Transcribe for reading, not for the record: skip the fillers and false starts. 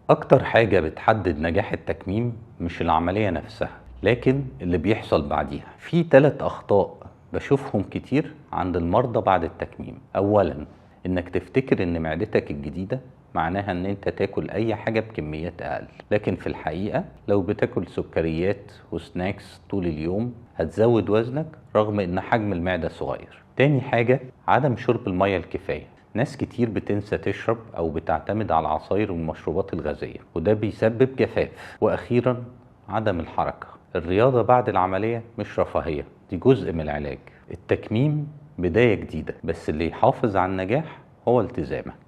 أكتر حاجة بتحدد نجاح التكميم مش العملية نفسها، لكن اللي بيحصل بعديها. في 3 أخطاء بشوفهم كتير عند المرضى بعد التكميم. أولا، إنك تفتكر إن معدتك الجديدة معناها إن أنت تاكل أي حاجة بكميات أقل، لكن في الحقيقة لو بتاكل سكريات وسناكس طول اليوم هتزود وزنك رغم إن حجم المعدة صغير. تاني حاجة، عدم شرب المية الكفاية. ناس كتير بتنسى تشرب أو بتعتمد على العصاير والمشروبات الغازية، وده بيسبب جفاف. وأخيرا، عدم الحركة. الرياضة بعد العملية مش رفاهية، دي جزء من العلاج. التكميم بداية جديدة، بس اللي يحافظ على النجاح هو التزامك.